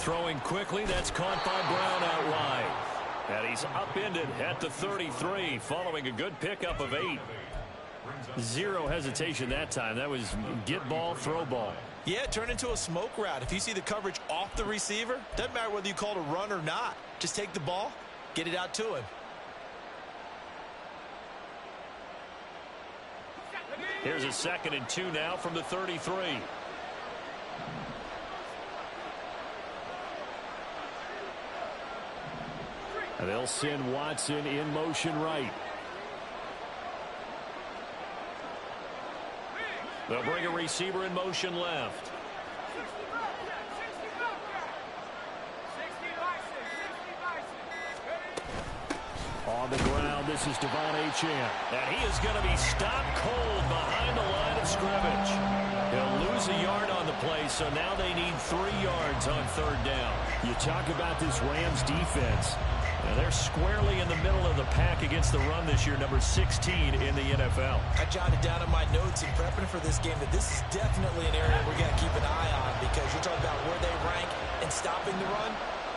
Throwing quickly, that's caught by Brown out wide. And he's upended at the 33 following a good pickup of 8. Zero hesitation that time. That was get ball, throw ball. Yeah, turn into a smoke route. If you see the coverage off the receiver, doesn't matter whether you call it a run or not. Just take the ball, get it out to him. Here's a 2nd and 2 now from the 33. And they'll send Watson in motion right. They'll bring a receiver in motion left. On the ground, this is Devon Achane. And he is going to be stopped cold behind the line of scrimmage. He'll lose a yard on the play, so now they need 3 yards on 3rd down. You talk about this Rams defense. Now they're squarely in the middle of the pack against the run this year, number 16 in the NFL. I jotted down in my notes in prepping for this game that this is definitely an area we're going to keep an eye on, because you're talking about where they rank in stopping the run.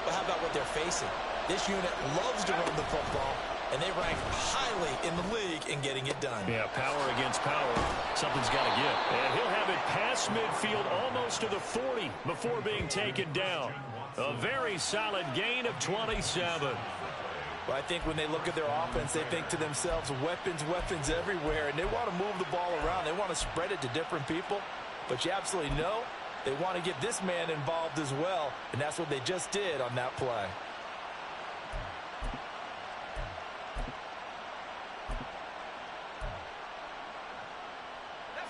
But how about what they're facing? This unit loves to run the football, and they rank highly in the league in getting it done. Yeah, power against power. Something's got to give. And he'll have it past midfield almost to the 40 before being taken down. A very solid gain of 27. Well, I think when they look at their offense, they think to themselves, weapons, weapons everywhere, and they want to move the ball around. They want to spread it to different people. But you absolutely know they want to get this man involved as well, and that's what they just did on that play.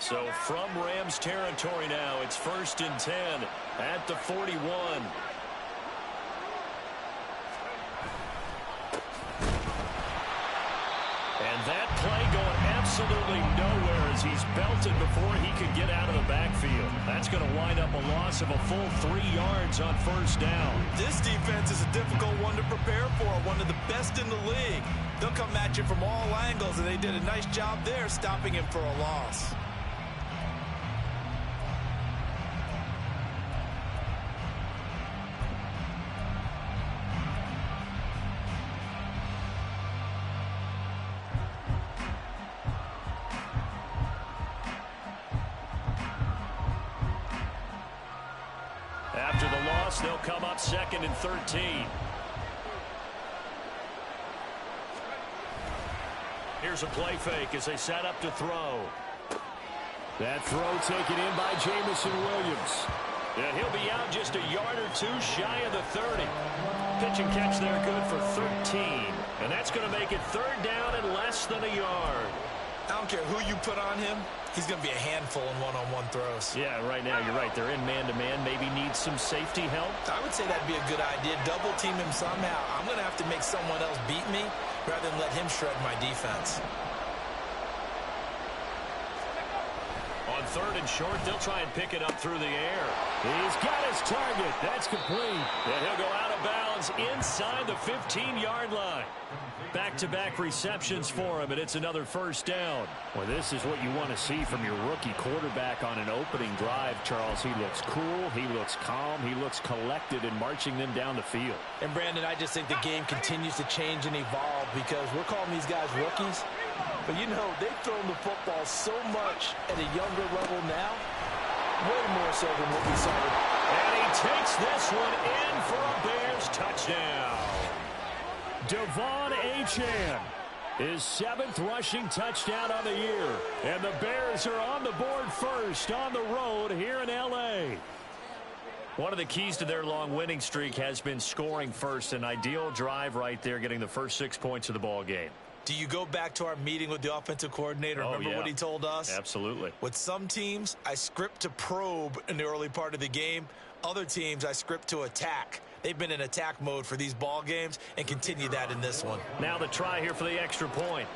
So from Rams territory now, it's 1st and 10 at the 41. And that play going absolutely nowhere as he's belted before he could get out of the backfield. That's going to wind up a loss of a full 3 yards on 1st down. This defense is a difficult one to prepare for, one of the best in the league. They'll come at you from all angles, and they did a nice job there stopping him for a loss. After the loss, they'll come up 2nd and 13. Here's a play fake as they set up to throw. That throw taken in by Jamison Williams. And he'll be out just a yard or 2 shy of the 30. Pitch and catch there good for 13. And that's going to make it 3rd down and less than a yard. I don't care who you put on him. He's going to be a handful in one-on-one throws. Yeah, right now you're right. They're in man-to-man. Maybe needs some safety help. I would say that'd be a good idea. Double team him somehow. I'm going to have to make someone else beat me rather than let him shred my defense. On 3rd and short, they'll try and pick it up through the air. He's got his target. That's complete. And he'll go out of bounds inside the 15-yard line. Back-to-back receptions for him, and it's another 1st down. Well, this is what you want to see from your rookie quarterback on an opening drive, Charles. He looks cool, he looks calm, he looks collected in marching them down the field. And, Brandon, I just think the game continues to change and evolve because we're calling these guys rookies. But, you know, they've thrown the football so much at a younger level now, way more so than what we saw. And he takes this one in for a Bears touchdown. Devon Achane, his 7th rushing touchdown on the year. And the Bears are on the board first on the road here in L.A. One of the keys to their long winning streak has been scoring first. An ideal drive right there, getting the first 6 points of the ball game. Do you go back to our meeting with the offensive coordinator? Remember what he told us? Absolutely. With some teams, I script to probe in the early part of the game. Other teams, I script to attack. They've been in attack mode for these ball games and continue that in this one. Now the try here for the extra point.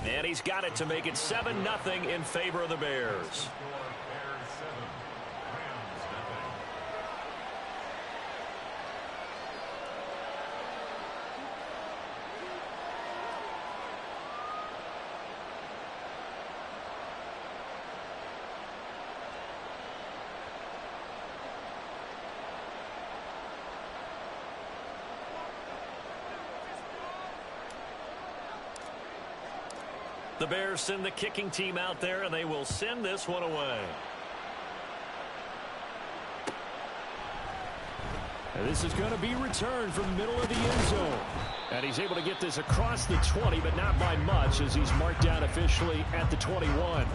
And he's got it to make it 7-0 in favor of the Bears. The Bears send the kicking team out there, and they will send this one away. And this is going to be returned from the middle of the end zone. And he's able to get this across the 20, but not by much, as he's marked down officially at the 21.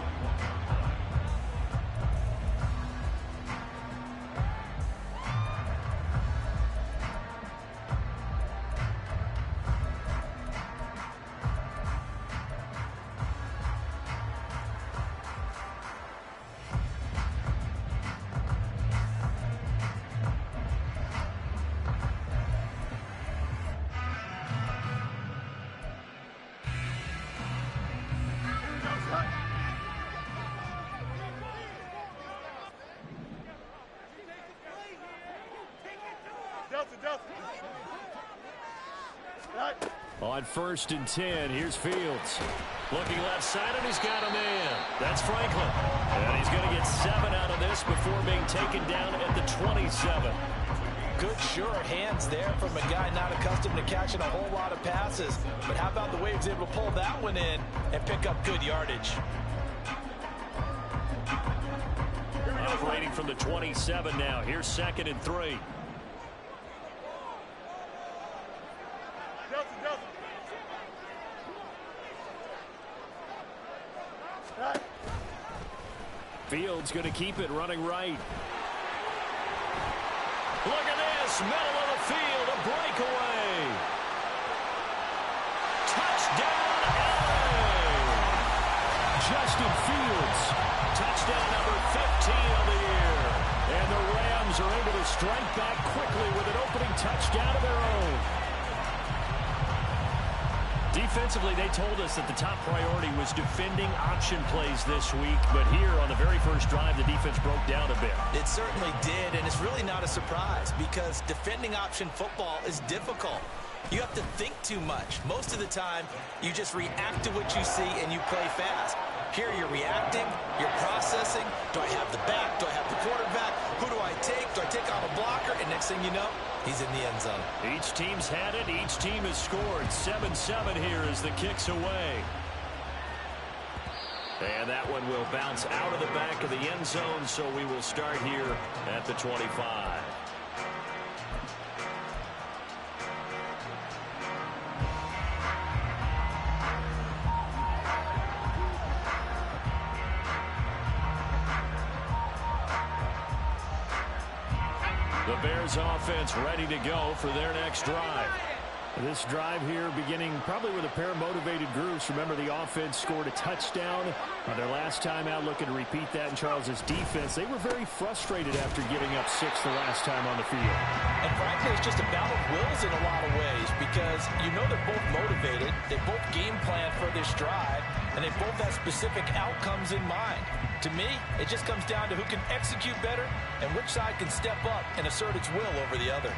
On 1st and 10, here's Fields. Looking left side, and he's got a man. That's Franklin. And he's going to get 7 out of this before being taken down at the 27. Good, sure hands there from a guy not accustomed to catching a whole lot of passes. But how about the way he was able to pull that one in and pick up good yardage? Operating from the 27 now. Here's 2nd and 3. Fields going to keep it running right. Look at this, middle of the field, a breakaway. Touchdown, LA! Justin Fields, touchdown number 15 of the year. And the Rams are able to strike back quickly with an opening touchdown of their own. Defensively, they told us that the top priority was defending option plays this week. But here on the very first drive, the defense broke down a bit. It certainly did, and it's really not a surprise because defending option football is difficult. You have to think too much. Most of the time, you just react to what you see and you play fast. Here you're reacting, you're processing. Do I have the back? Do I have the quarterback? Who do I take? Do I take on a blocker? And next thing you know, he's in the end zone. Each team's had it. Each team has scored. 7-7 here as the kick's away. And that one will bounce out of the back of the end zone, so we will start here at the 25. The Bears offense ready to go for their next drive. This drive here beginning probably with a pair of motivated groups. Remember, the offense scored a touchdown on their last time out, looking to repeat that in Charles's defense. They were very frustrated after giving up 6 the last time on the field. And frankly, it's just a battle of wills in a lot of ways because you know they're both motivated. They both game plan for this drive, and they both have specific outcomes in mind. To me, it just comes down to who can execute better and which side can step up and assert its will over the other.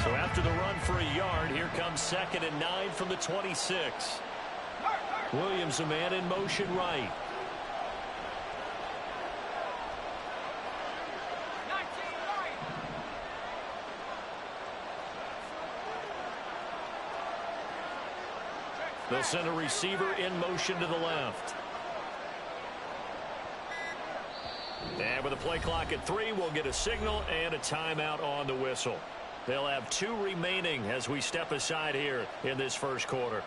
So after the run for a yard, here comes 2nd and 9 from the 26. Williams, a man in motion right. They'll send a receiver in motion to the left. And with a play clock at 3, we'll get a signal and a timeout on the whistle. They'll have 2 remaining as we step aside here in this first quarter.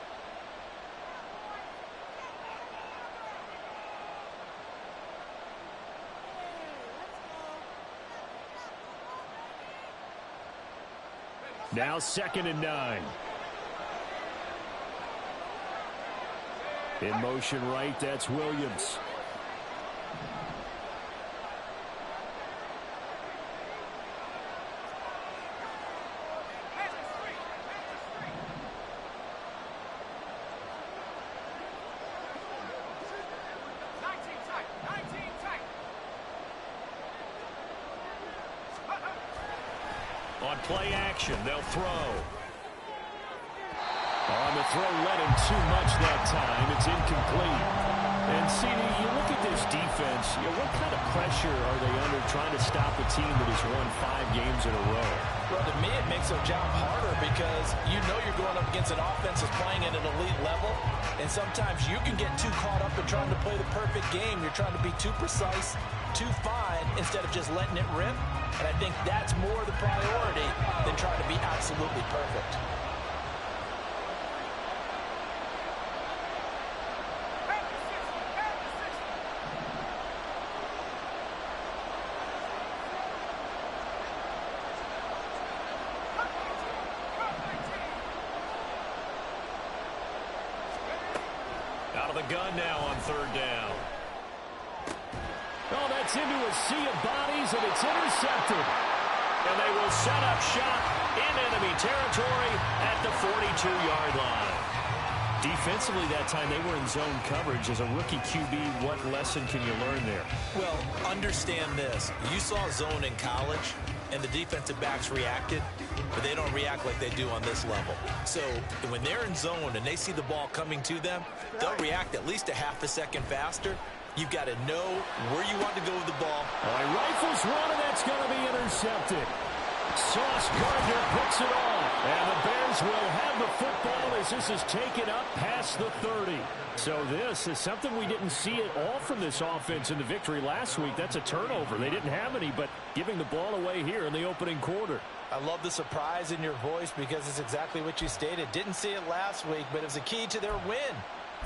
Now 2nd and 9. In motion right, that's Williams. On play action, they'll throw. On the throw, led him too much that time. It's incomplete. And, CD, you look at this defense, what kind of pressure are they under trying to stop a team that has won 5 games in a row? Well, to me, it makes their job harder because you know you're going up against an offense that's playing at an elite level, and sometimes you can get too caught up in trying to play the perfect game. You're trying to be too precise, too fine, instead of just letting it rip. And I think that's more the priority than trying to be absolutely perfect. Out of the gun now on 3rd down. Oh, that's into a sea of bodies, and it's intercepted. And they will set up shop in enemy territory at the 42-yard line. Defensively that time, they were in zone coverage. As a rookie QB, what lesson can you learn there? Well, understand this. You saw zone in college, and the defensive backs reacted, but they don't react like they do on this level. So when they're in zone and they see the ball coming to them, they'll react at least a half a second faster. You've got to know where you want to go with the ball. All right, rifles one, and that's going to be intercepted. Sauce Gardner picks it off, and the Bears will have the football as this is taken up past the 30. So this is something we didn't see at all from this offense in the victory last week. That's a turnover. They didn't have any, but giving the ball away here in the opening quarter. I love the surprise in your voice because it's exactly what you stated. Didn't see it last week, but it was a key to their win.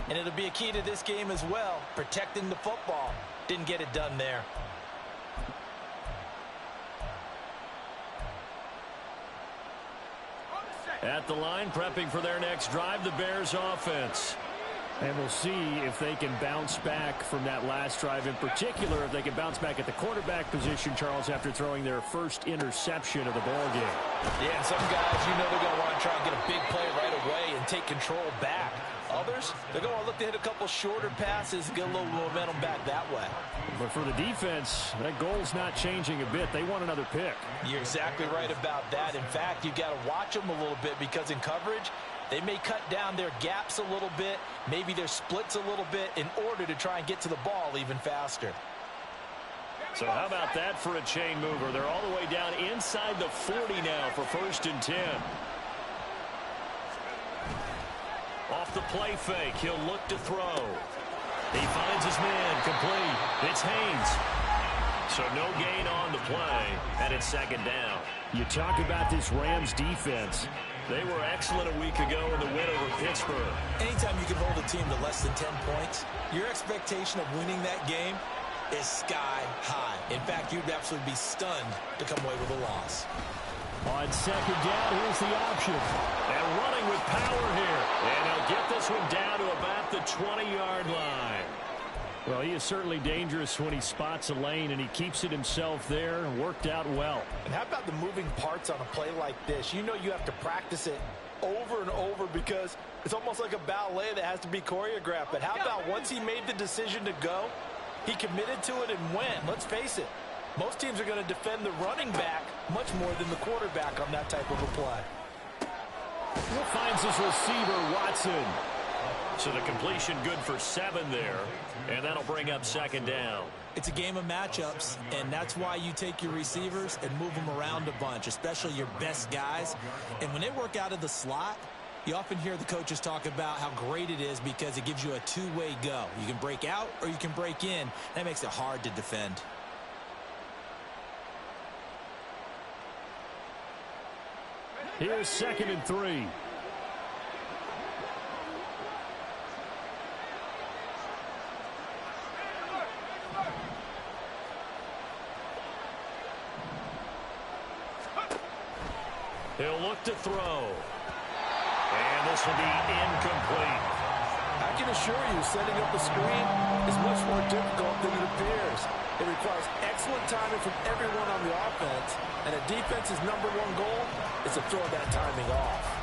And it'll be a key to this game as well, protecting the football. Didn't get it done there. At the line, prepping for their next drive, the Bears offense. And we'll see if they can bounce back from that last drive, in particular, if they can bounce back at the quarterback position, Charles, after throwing their first interception of the ballgame. Yeah, some guys, you know they're going to want to try and get a big play right away and take control back. Others, they're going to want to look to hit a couple shorter passes, get a little momentum back that way. But for the defense, that goal's not changing a bit. They want another pick. You're exactly right about that. In fact, you've got to watch them a little bit because in coverage, they may cut down their gaps a little bit, maybe their splits a little bit in order to try and get to the ball even faster. So how about that for a chain mover? They're all the way down inside the 40 now for 1st and 10. Off the play fake, he'll look to throw. He finds his man, complete. It's Haynes. So no gain on the play, and it's 2nd down. You talk about this Rams defense. They were excellent a week ago in the win over Pittsburgh. Anytime you can hold a team to less than 10 points, your expectation of winning that game is sky high. In fact, you'd absolutely be stunned to come away with a loss. On 2nd down, here's the option. And running with power here. And he'll get this one down to about the 20-yard line. Well, he is certainly dangerous when he spots a lane, and he keeps it himself there. Worked out well. And how about the moving parts on a play like this? You know you have to practice it over and over because it's almost like a ballet that has to be choreographed. But how about once he made the decision to go, he committed to it and went. Let's face it, most teams are going to defend the running back much more than the quarterback on that type of a play. Finds his receiver, Watson. So the completion good for 7 there, and that'll bring up 2nd down. It's a game of matchups, and that's why you take your receivers and move them around a bunch, especially your best guys. And when they work out of the slot, you often hear the coaches talk about how great it is because it gives you a two-way go. You can break out or you can break in. That makes it hard to defend. Here's 2nd and 3. He'll look to throw. And this will be incomplete. I can assure you, setting up a screen is much more difficult than it appears. It requires excellent timing from everyone on the offense, and a defense's #1 goal is to throw that timing off.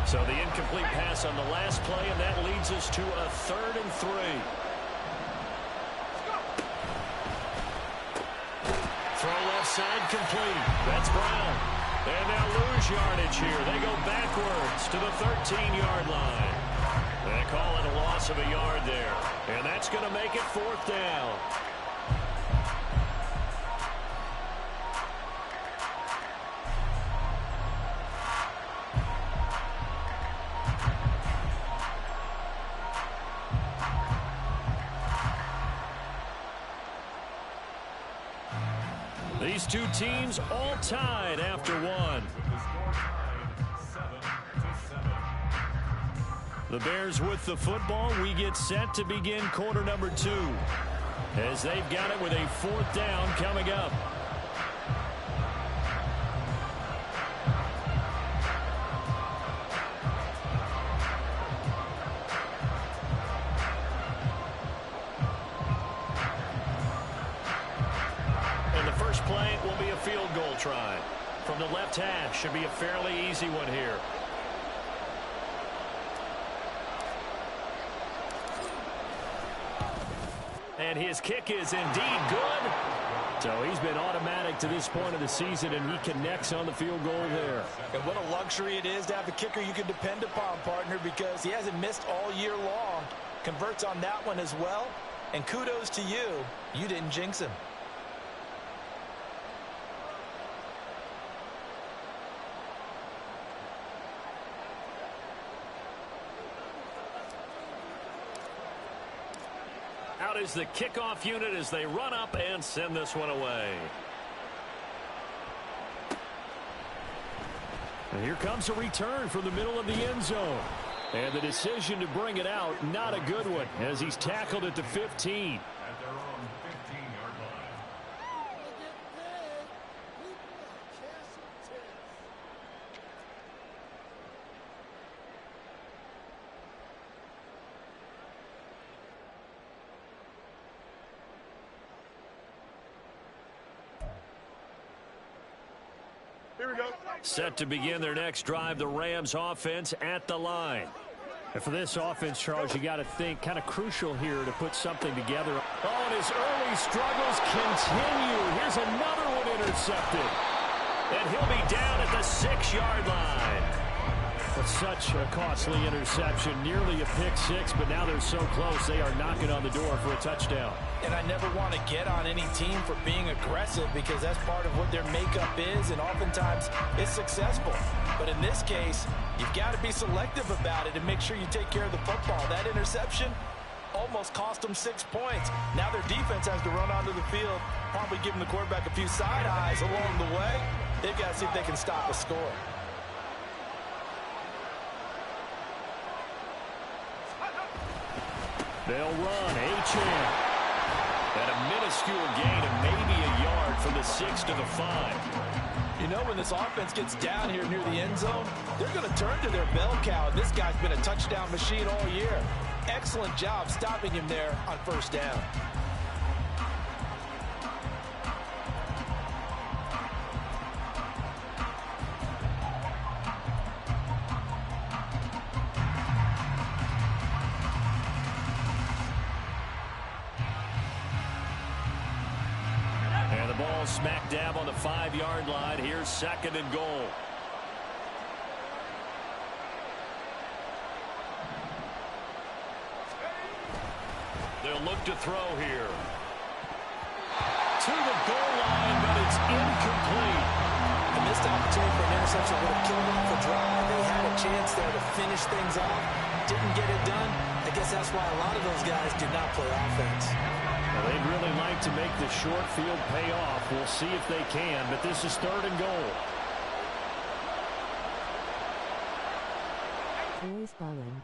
So the incomplete pass on the last play, and that leads us to a 3rd and 3. side complete. That's Brown. And they'll lose yardage here. They go backwards to the 13-yard line. They call it a loss of a yard there. And that's going to make it 4th down. These two teams all tied after one. The Bears with the football. We get set to begin quarter number 2 as they've got it with a 4th down coming up. Play will be a field goal try from the left hash. Should be a fairly easy one here. And his kick is indeed good. So he's been automatic to this point of the season, and he connects on the field goal there. And what a luxury it is to have a kicker you can depend upon, partner, because he hasn't missed all year long. Converts on that one as well. And kudos to you. You didn't jinx him. Out is the kickoff unit as they run up and send this one away. And here comes a return from the middle of the end zone. And the decision to bring it out, not a good one, as he's tackled at the 15. At their own 15-yard line. Here we go. Set to begin their next drive, the Rams offense at the line. And for this offense, Charles, you got to think kind of crucial here to put something together. Oh, and his early struggles continue. Here's another one intercepted. And he'll be down at the 6-yard line. But such a costly interception, nearly a pick six, but now they're so close they are knocking on the door for a touchdown. And I never want to get on any team for being aggressive because that's part of what their makeup is, and oftentimes it's successful. But in this case, you've got to be selective about it and make sure you take care of the football. That interception almost cost them 6 points. Now their defense has to run onto the field, probably giving the quarterback a few side eyes along the way. They've got to see if they can stop a score. They'll run Achane. And a minuscule gain of maybe a yard from the 6 to the 5. You know, when this offense gets down here near the end zone, they're going to turn to their bell cow. And this guy's been a touchdown machine all year. Excellent job stopping him there on first down. Smack dab on the 5-yard line. Here's 2nd and goal. They'll look to throw here. To the goal line, but it's incomplete. The missed opportunity for an interception would have killed off the drive. They had a chance there to finish things off. Didn't get it done. I guess that's why a lot of those guys did not play offense. Well, they'd really like to make the short field pay off. We'll see if they can, but this is 3rd and goal. Boys Bowen.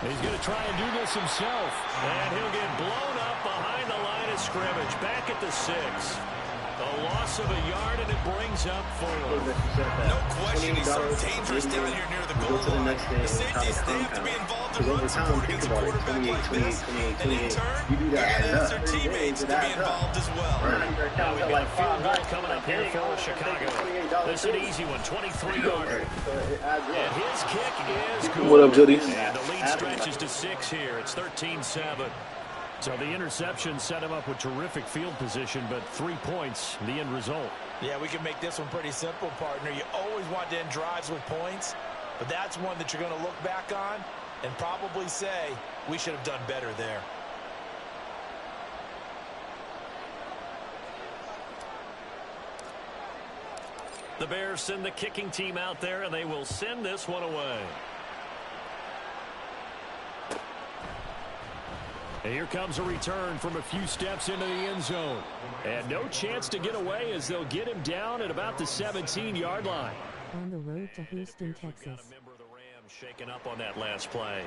He's going to try and do this himself. And he'll get blown up behind the line of scrimmage. Back at the 6. A loss of a yard, and it brings up 4. No question, he's so dangerous down here near the goal line. The safeties, they have to be involved in run support against a quarterback like this. And in turn, you're going to ask their teammates to be involved as well. Now we've got a field goal coming up here for Chicago. This is an easy one, 23-yarder. And his kick is good. What up, Jody? And the lead stretches to 6 here. It's 13-7. So the interception set him up with terrific field position, but 3 points, the end result. Yeah, we can make this one pretty simple, partner. You always want to end drives with points, but that's one that you're going to look back on and probably say, we should have done better there. The Bears send the kicking team out there, and they will send this one away. And here comes a return from a few steps into the end zone. And no chance to get away as they'll get him down at about the 17-yard line. On the road to Houston, Texas. Got a member of the Rams shaking up on that last play.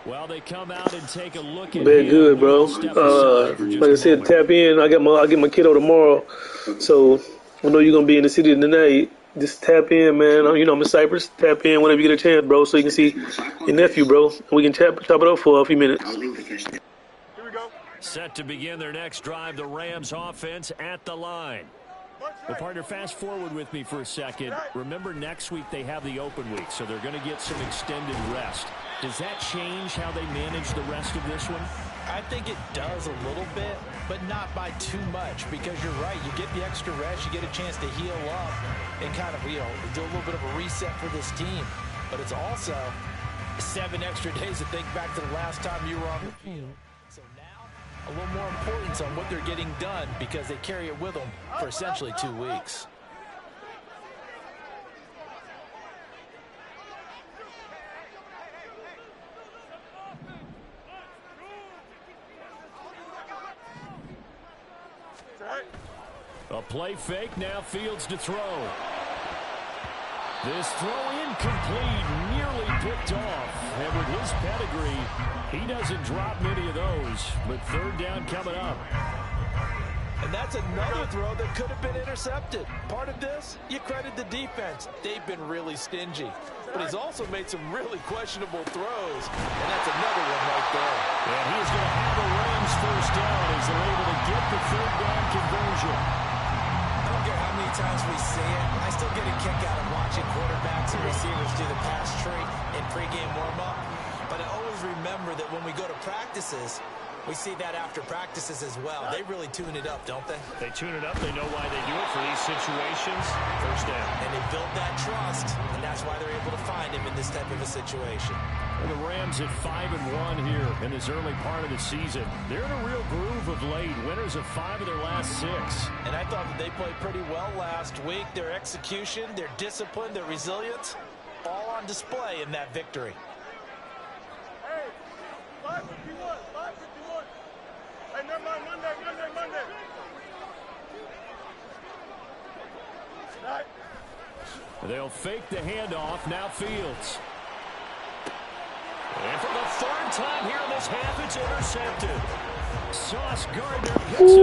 Well, they come out and take a look at Been good, bro. Like I said, tap in. I get my kiddo tomorrow, so I know you're gonna be in the city tonight. Just tap in, man. You know I'm in Cyprus. Tap in whenever you get a chance, bro, so you can see your nephew, bro. We can chop it up for a few minutes. Set to begin their next drive, the Rams offense at the line. Well, partner, fast forward with me for a second. Remember, next week they have the open week, so they're going to get some extended rest. Does that change how they manage the rest of this one? I think it does a little bit, but not by too much, because you're right. You get the extra rest, you get a chance to heal up and kind of, do a little bit of a reset for this team. But it's also 7 extra days to think back to the last time you were on the field. So now, a little more importance on what they're getting done because they carry it with them for essentially 2 weeks. A play fake, now Fields to throw. This throw incomplete, nearly picked off. And with his pedigree, he doesn't drop many of those. But third down coming up. And that's another throw that could have been intercepted. Part of this, you credit the defense. They've been really stingy. But he's also made some really questionable throws. And that's another one right there. And he's going to have the Rams first down as they're able to get the third down conversion. I don't care how many times we see it. I still get a kick out of watching quarterbacks and receivers do the pass tree in pregame warm-up. But I always remember that when we go to practices, we see that after practices as well. They really tune it up, don't they? They tune it up. They know why they do it for these situations. First down. And they build that trust, and that's why they're able to find him in this type of a situation. And the Rams at 5-1 here in this early part of the season. They're in a real groove of late. Winners of 5 of their last 6. And I thought that they played pretty well last week. Their execution, their discipline, their resilience, all on display in that victory. Hey, 551, 551. Hey, never mind, Monday. Right. They'll fake the handoff. Now Fields. And for the third time here in this half, it's intercepted. Sauce Gardner gets it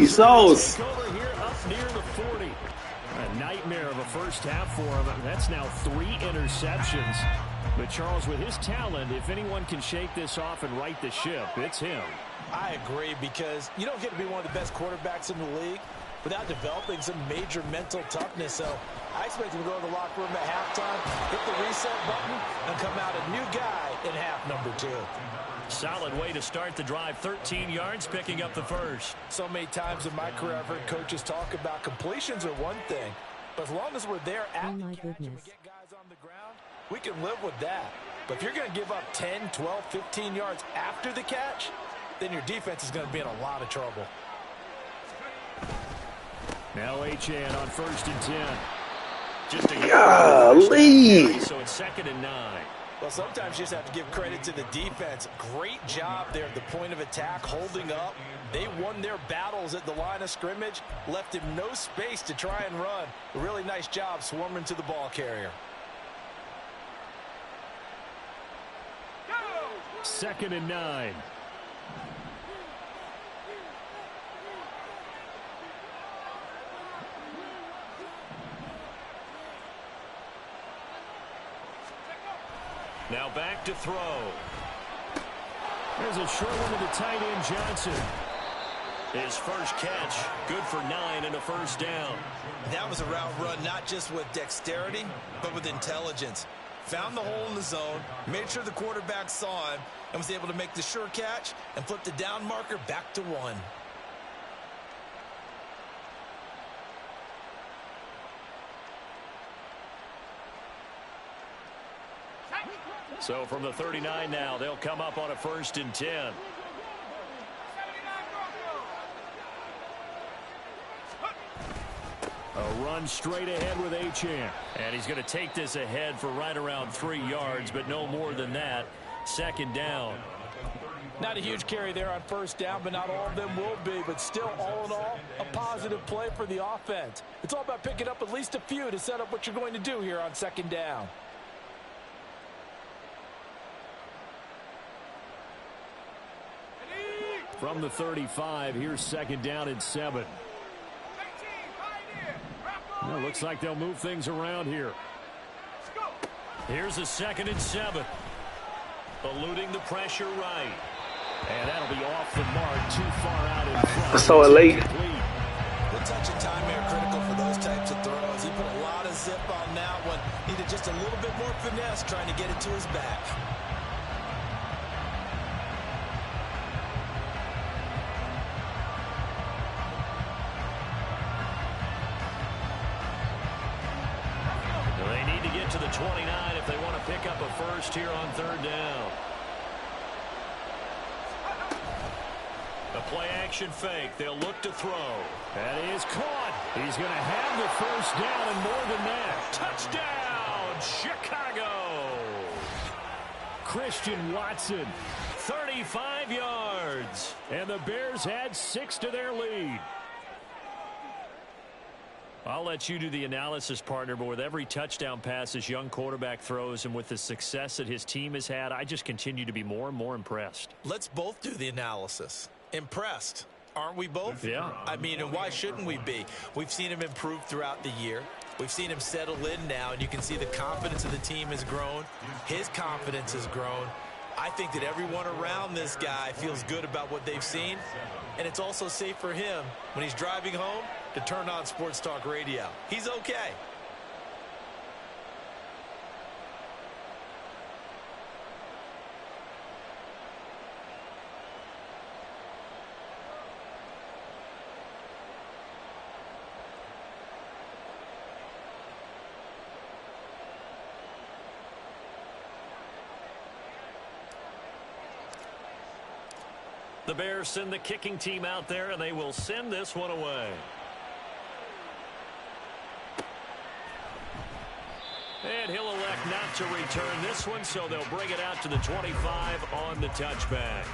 off. Sauce. Over here up near the 40. A nightmare of a first half for him. That's now 3 interceptions. But Charles, with his talent, if anyone can shake this off and right the ship, it's him. I agree, because you don't get to be one of the best quarterbacks in the league without developing some major mental toughness. So I expect him to go to the locker room at halftime, hit the reset button, and come out a new guy in half number 2. Solid way to start the drive. 13 yards, picking up the first. So many times in my career I've heard coaches talk about completions are one thing, but as long as we're there at the catch and we get guys on the ground, we can live with that. But if you're going to give up 10, 12, 15 yards after the catch, then your defense is going to be in a lot of trouble. Now Achane on 1st and 10. Just a Golly. So it's 2nd and 9. Well, sometimes you just have to give credit to the defense. Great job there at the point of attack, holding up. They won their battles at the line of scrimmage, left him no space to try and run. A really nice job swarming to the ball carrier. 2nd and 9. Now back to throw. There's a short one to the tight end, Johnson. His first catch, good for 9 and a first down. That was a route run not just with dexterity, but with intelligence. found the hole in the zone, made sure the quarterback saw him, and was able to make the sure catch and flip the down marker back to 1. So from the 39 now, they'll come up on a 1st and 10. A run straight ahead with Achane. And he's going to take this ahead for right around 3 yards, but no more than that. 2nd down. Not a huge carry there on 1st down, but not all of them will be. But still, all in all, a positive play for the offense. It's all about picking up at least a few to set up what you're going to do here on 2nd down. From the 35, here's 2nd down and 7. Well, looks like they'll move things around here. Here's a 2nd and 7. Eluding the pressure right. And that'll be off the mark, too far out in front. I saw it late. The touch and time are critical for those types of throws. He put a lot of zip on that one. Needed just a little bit more finesse trying to get it to his back. They need to get to the 29 if they want to pick up a 1st here on 3rd down. A play-action fake. They'll look to throw. That is caught. He's going to have the 1st down and more than that. Touchdown, Chicago. Christian Watson, 35 yards. And the Bears add 6 to their lead. I'll let you do the analysis, partner, but with every touchdown pass this young quarterback throws and with the success that his team has had, I just continue to be more and more impressed. Let's both do the analysis. Impressed. Aren't we both? Yeah. I mean, and why shouldn't we be? We've seen him improve throughout the year. We've seen him settle in now, and you can see the confidence of the team has grown. His confidence has grown. I think that everyone around this guy feels good about what they've seen, and it's also safe for him when he's driving home to turn on Sports Talk Radio. He's okay. The Bears send the kicking team out there, and they will send this one away. And he'll elect not to return this one, so they'll bring it out to the 25 on the touchback.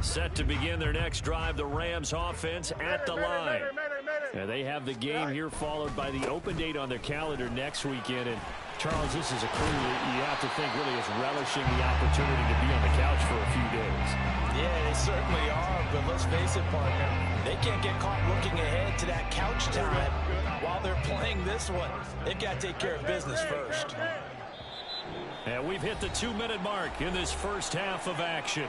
Set to begin their next drive, the Rams offense at the line. And they have the game here followed by the open date on their calendar next weekend. And Charles, this is a crew that you have to think really is relishing the opportunity to be on the couch for a few days. Yeah, they certainly are, but let's face it, partner, they can't get caught looking ahead to that couch time while they're playing this one. They've got to take care of business first. And we've hit the 2-minute mark in this first half of action.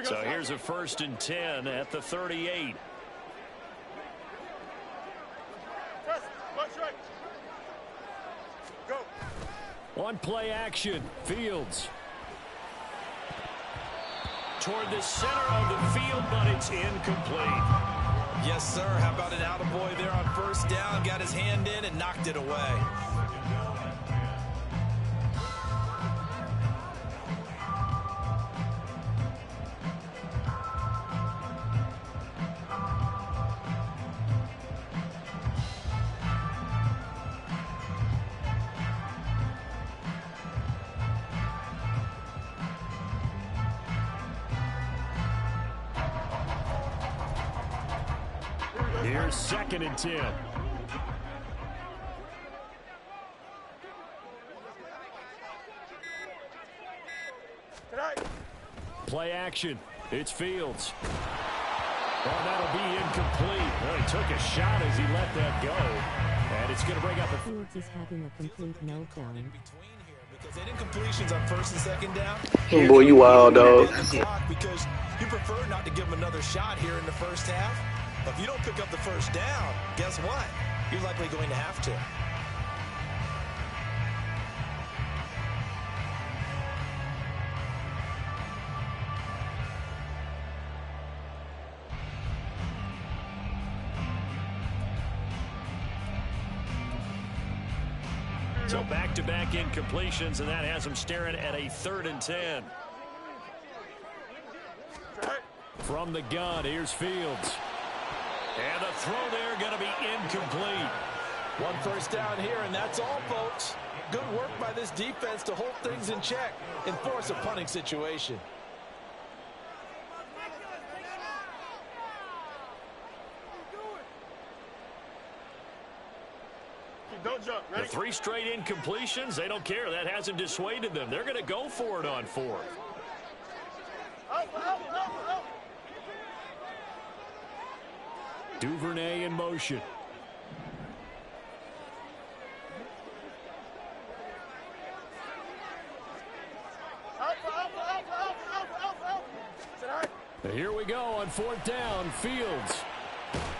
So here's a 1st and 10 at the 38. Go. On play action, Fields. Toward the center of the field, but it's incomplete. Yes, sir. How about an attaboy there on 1st down? Got his hand in and knocked it away. Here's 2nd and 10. Tonight. Play action. It's Fields. Oh, that'll be incomplete. Well, he took a shot as he let that go. And it's going to bring up a... Fields is having a complete meltdown. Between here, because that incompletions on 1st and 2nd down. Oh, boy, you wild, dog. Because you prefer not to give them another shot here in the first half. But if you don't pick up the first down, guess what? You're likely going to have to. So back-to-back incompletions, and that has them staring at a 3rd and 10. From the gun, here's Fields. And the throw there going to be incomplete. 1 first down here, and that's all, folks. Good work by this defense to hold things in check and force a punting situation. Don't jump. The Ready? 3 straight incompletions, they don't care. That hasn't dissuaded them. They're going to go for it on 4th. Out. Duvernay in motion. Out. Tonight. Here we go on 4th down. Fields.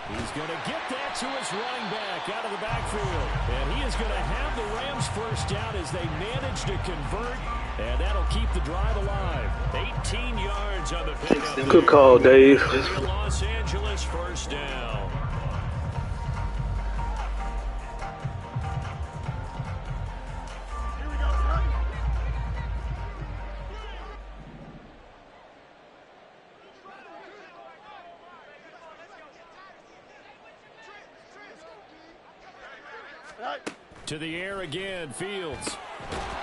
He's going to get that to his running back out of the backfield. And he is going to have the Rams first down as they manage to convert. And that'll keep the drive alive. 18 yards on the pickup. Good call, Dave. Los Angeles first down. Here we go. Tonight. Tonight. To the air again, Fields.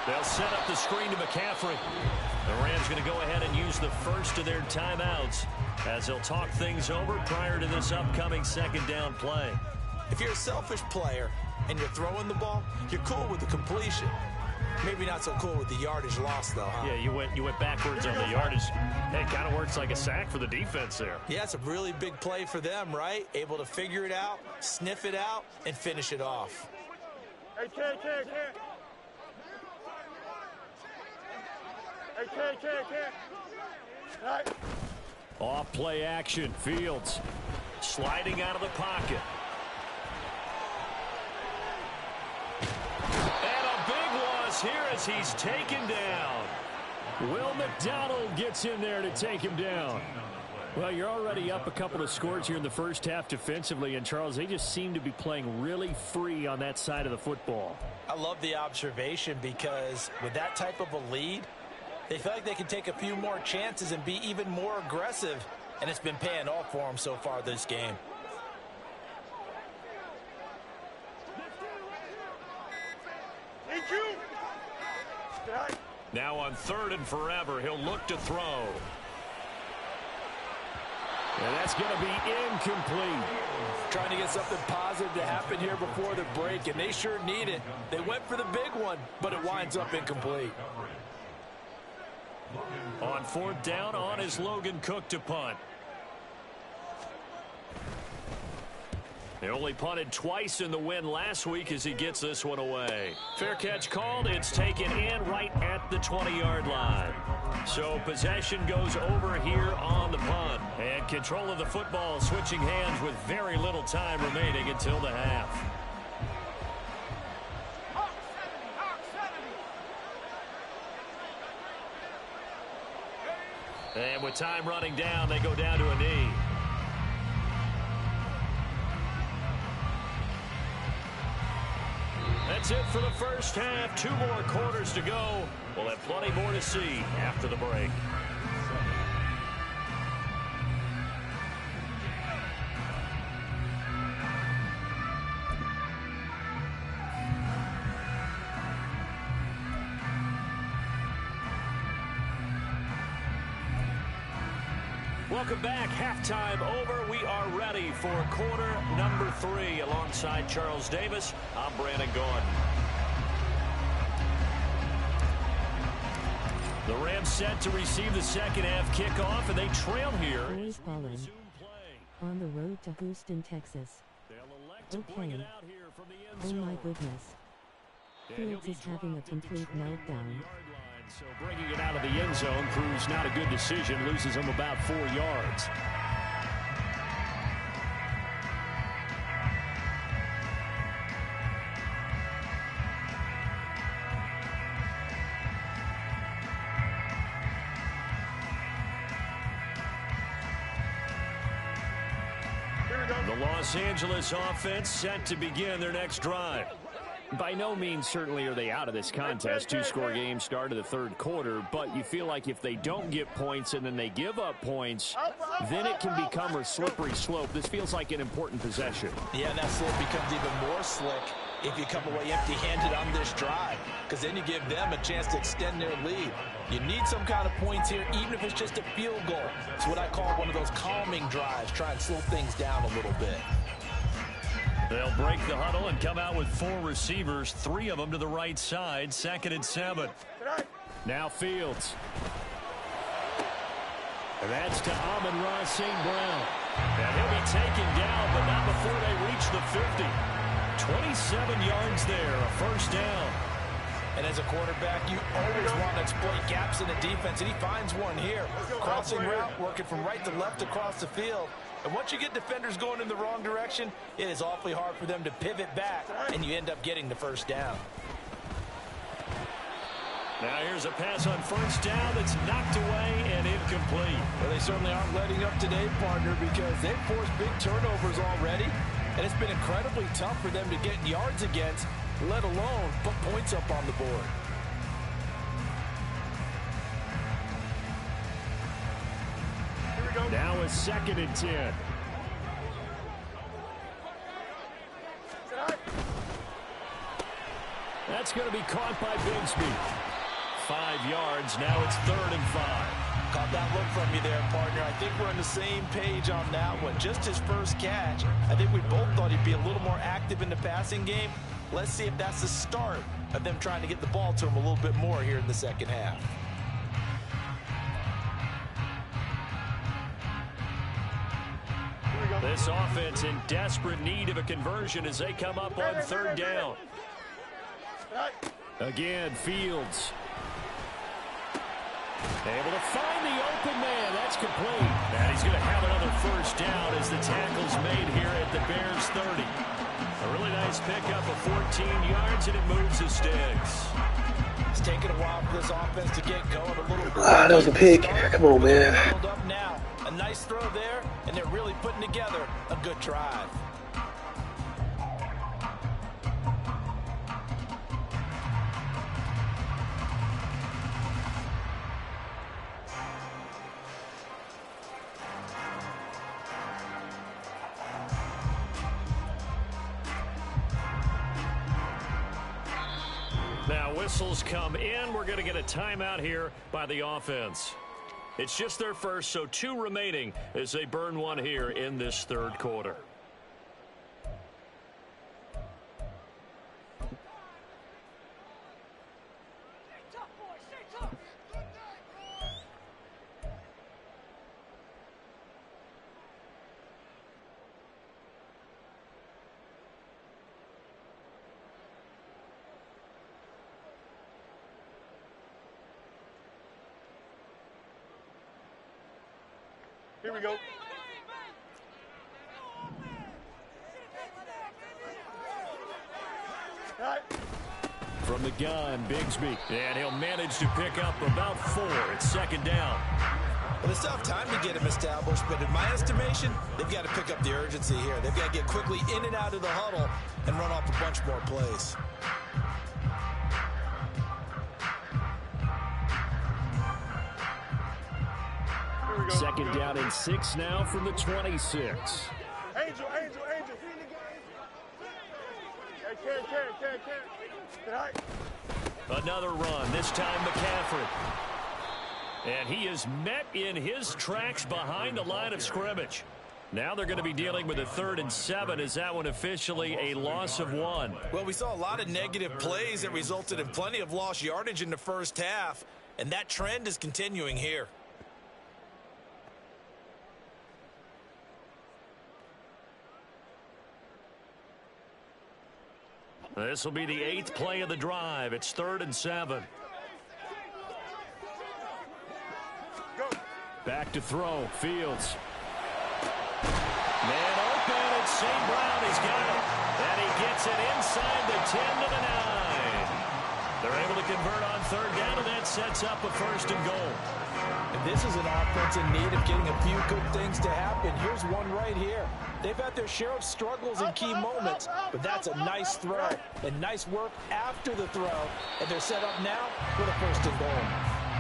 They'll set up the screen to McCaffrey. The Rams going to go ahead and use the first of their timeouts as they'll talk things over prior to this upcoming 2nd down play. If you're a selfish player and you're throwing the ball, you're cool with the completion. Maybe not so cool with the yardage loss, though, huh? Yeah, you went backwards on the yardage. It kind of works like a sack for the defense there. Yeah, it's a really big play for them, right? Able to figure it out, sniff it out, and finish it off. Hey, Ken. Hey, Ken. Tonight. Off play action, Fields sliding out of the pocket. And a big loss here as he's taken down. Will McDonald gets in there to take him down. Well, you're already up a couple of scores here in the first half defensively, and Charles, they just seem to be playing really free on that side of the football. I love the observation because with that type of a lead, they feel like they can take a few more chances and be even more aggressive, and it's been paying off for them so far this game. Thank you. Tonight. Now on 3rd and forever, he'll look to throw. And that's going to be incomplete. Trying to get something positive to happen here before the break, and they sure need it. They went for the big one, but it winds up incomplete. On 4th down, on is Logan Cook to punt. They only punted twice in the win last week as he gets this one away. Fair catch called. It's taken in right at the 20-yard line. So possession goes over here on the punt. And control of the football switching hands with very little time remaining until the half. And with time running down, they go down to a knee. That's it for the first half. 2 more quarters to go. We'll have plenty more to see after the break. Welcome back. Halftime over. We are ready for quarter number 3. Alongside Charles Davis, I'm Brandon Gaudin. The Rams set to receive the second half kickoff, and they trail here. Boys Ballin. On the road to Houston, Texas. Okay. Oh my goodness. Fields is having a complete meltdown. So bringing it out of the end zone proves not a good decision. Loses him about 4 yards. The Los Angeles offense set to begin their next drive. By no means certainly are they out of this contest. 2-score game start of the third quarter, but you feel like if they don't get points and then they give up points, then it can become a slippery slope. This feels like an important possession. Yeah, and that slope becomes even more slick if you come away empty-handed on this drive, because then you give them a chance to extend their lead. You need some kind of points here, even if it's just a field goal. It's what I call one of those calming drives, try and slow things down a little bit. They'll break the huddle and come out with 4 receivers, 3 of them to the right side, 2nd and 7. Now Fields. And that's to Amon-Ra St. Brown. And he'll be taken down, but not before they reach the 50. 27 yards there, a first down. And as a quarterback, you always want to exploit gaps in the defense, and he finds one here. Crossing route, working from right to left across the field. And once you get defenders going in the wrong direction, it is awfully hard for them to pivot back, and you end up getting the first down. Now here's a pass on first down that's knocked away and incomplete. Well, they certainly aren't letting up today, partner, because they've forced big turnovers already, and it's been incredibly tough for them to get yards against, let alone put points up on the board. Now a 2nd and 10. That's going to be caught by Bigsby. 5 yards. Now it's 3rd and 5. Caught that look from you there, partner. I think we're on the same page on that one. Just his first catch. I think we both thought he'd be a little more active in the passing game. Let's see if that's the start of them trying to get the ball to him a little bit more here in the second half. This offense in desperate need of a conversion as they come up on 3rd down. Again, Fields. Able to find the open man. That's complete. And he's going to have another first down as the tackle's made here at the Bears 30. A really nice pickup of 14 yards, and it moves the sticks. It's taken a while for this offense to get going a little bit. That was a pick. Come on, man. Up now. A nice throw there, and they're really putting together a good drive. Now whistles come in. We're going to get a timeout here by the offense. It's just their first, so 2 remaining as they burn one here in this third quarter. Here we go. From the gun, Bigsby. And he'll manage to pick up about 4. It's 2nd down. Well, it's tough time to get him established, but in my estimation, they've got to pick up the urgency here. They've got to get quickly in and out of the huddle and run off a bunch more plays. Second down and 6 now from the 26. Angel. Hey, can. Another run, this time McCaffrey. And he is met in his tracks behind the line of scrimmage. Now they're going to be dealing with a 3rd and 7. Is that one officially a loss of 1? Well, we saw a lot of negative plays that resulted in plenty of lost yardage in the first half, and that trend is continuing here. This will be the 8th play of the drive. It's 3rd and 7. Back to throw. Fields. Man open. It's St. Brown. He's got it. And he gets it inside the 10 to the 9. They're able to convert on 3rd down, and that sets up a 1st and goal. And this is an offense in need of getting a few good things to happen. Here's one right here. They've had their share of struggles in key moments, but that's a nice throw and nice work after the throw. And they're set up now with a 1st and goal.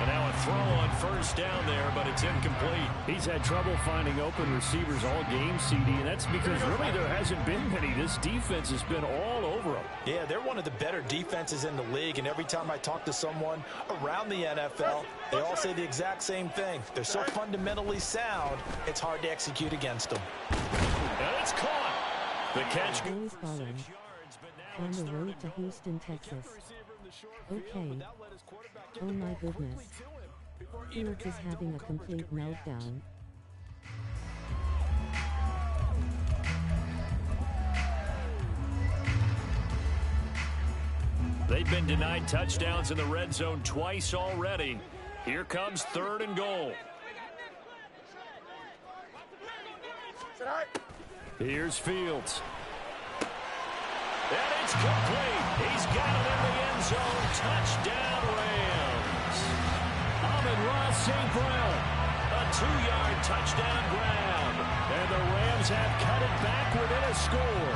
And now a throw on 1st down there, but it's incomplete. He's had trouble finding open receivers all game, CD, and that's because really there hasn't been many. This defense has been all over them. Yeah, they're one of the better defenses in the league, and every time I talk to someone around the NFL, they all say the exact same thing. They're so fundamentally sound, it's hard to execute against them. And it's caught. The catch goes falling. On the road to Houston, Texas. Okay. Oh my goodness. Fields is having a complete meltdown. They've been denied touchdowns in the red zone twice already. Here comes 3rd and goal. Here's Fields. And it's complete. He's got it in the end zone. Touchdown, Rams. Amon-Ra St. Brown. A 2-yard touchdown grab. And the Rams have cut it back within a score.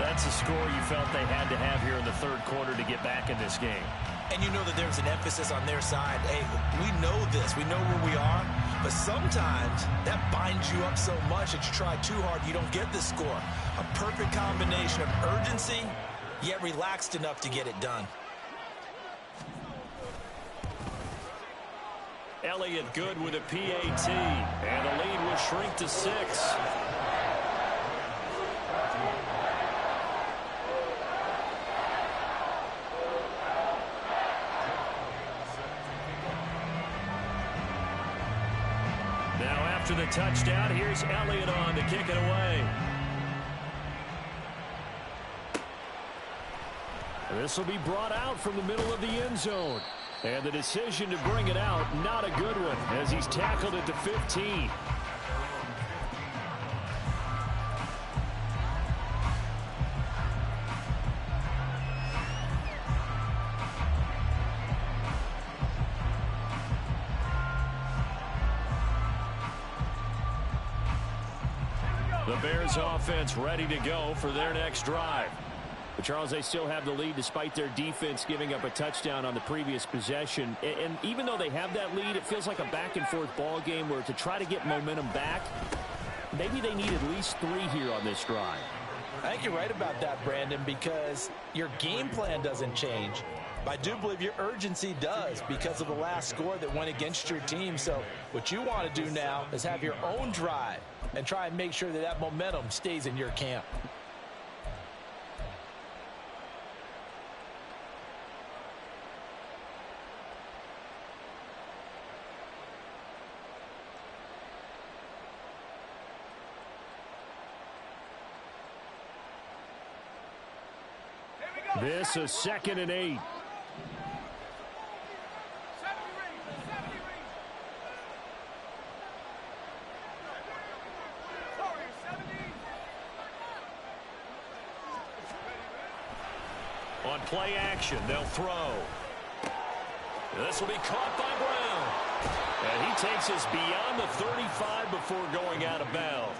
That's a score you felt they had to have here in the 3rd quarter to get back in this game. And you know that there's an emphasis on their side. Hey, we know this. We know where we are. But sometimes that binds you up so much that you try too hard, you don't get the score. A perfect combination of urgency, yet relaxed enough to get it done. Elliott good with a PAT. And the lead will shrink to 6. After the touchdown, here's Elliott on to kick it away. This will be brought out from the middle of the end zone. And the decision to bring it out, not a good one, as he's tackled at the 15. The Bears offense ready to go for their next drive. But Charles, they still have the lead despite their defense giving up a touchdown on the previous possession. And even though they have that lead, it feels like a back-and-forth ball game where to try to get momentum back, maybe they need at least 3 here on this drive. I think you're right about that, Brandon, because your game plan doesn't change. I do believe your urgency does because of the last score that went against your team. So what you want to do now is have your own drive and try and make sure that that momentum stays in your camp. This is 2nd and 8. On play action, they'll throw. This will be caught by Brown. And he takes us beyond the 35 before going out of bounds.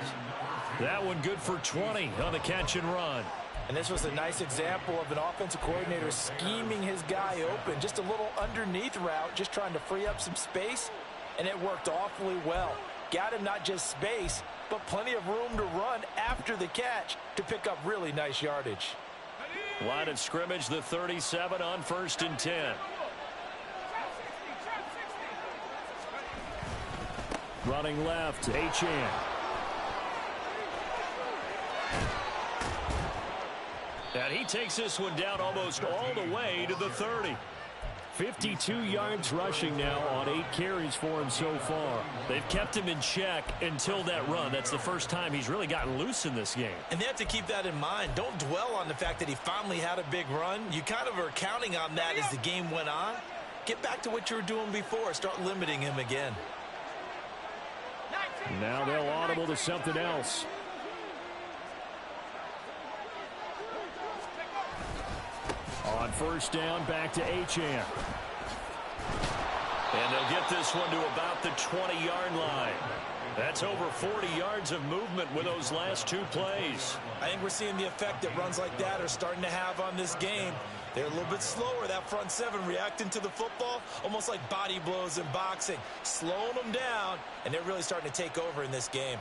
That one good for 20 on the catch and run. And this was a nice example of an offensive coordinator scheming his guy open. Just a little underneath route, just trying to free up some space, and it worked awfully well. Got him not just space, but plenty of room to run after the catch to pick up really nice yardage. Line of scrimmage, the 37 on 1st and 10. Running left, Achane. And he takes this one down almost all the way to the 30. 52 yards rushing now on 8 carries for him so far. They've kept him in check until that run. That's the first time he's really gotten loose in this game. And they have to keep that in mind. Don't dwell on the fact that he finally had a big run. You kind of are counting on that as the game went on. Get back to what you were doing before. Start limiting him again. Now they'll audible to something else. On first down, back to Achane. And they'll get this one to about the 20-yard line. That's over 40 yards of movement with those last 2 plays. I think we're seeing the effect that runs like that are starting to have on this game. They're a little bit slower, that front 7, reacting to the football, almost like body blows in boxing, slowing them down, and they're really starting to take over in this game.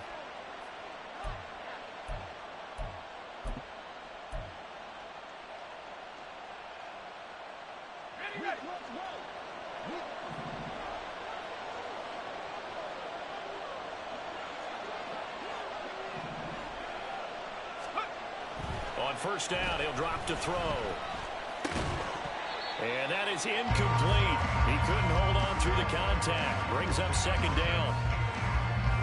On first down, he'll drop to throw. And that is incomplete. He couldn't hold on through the contact. Brings up second down.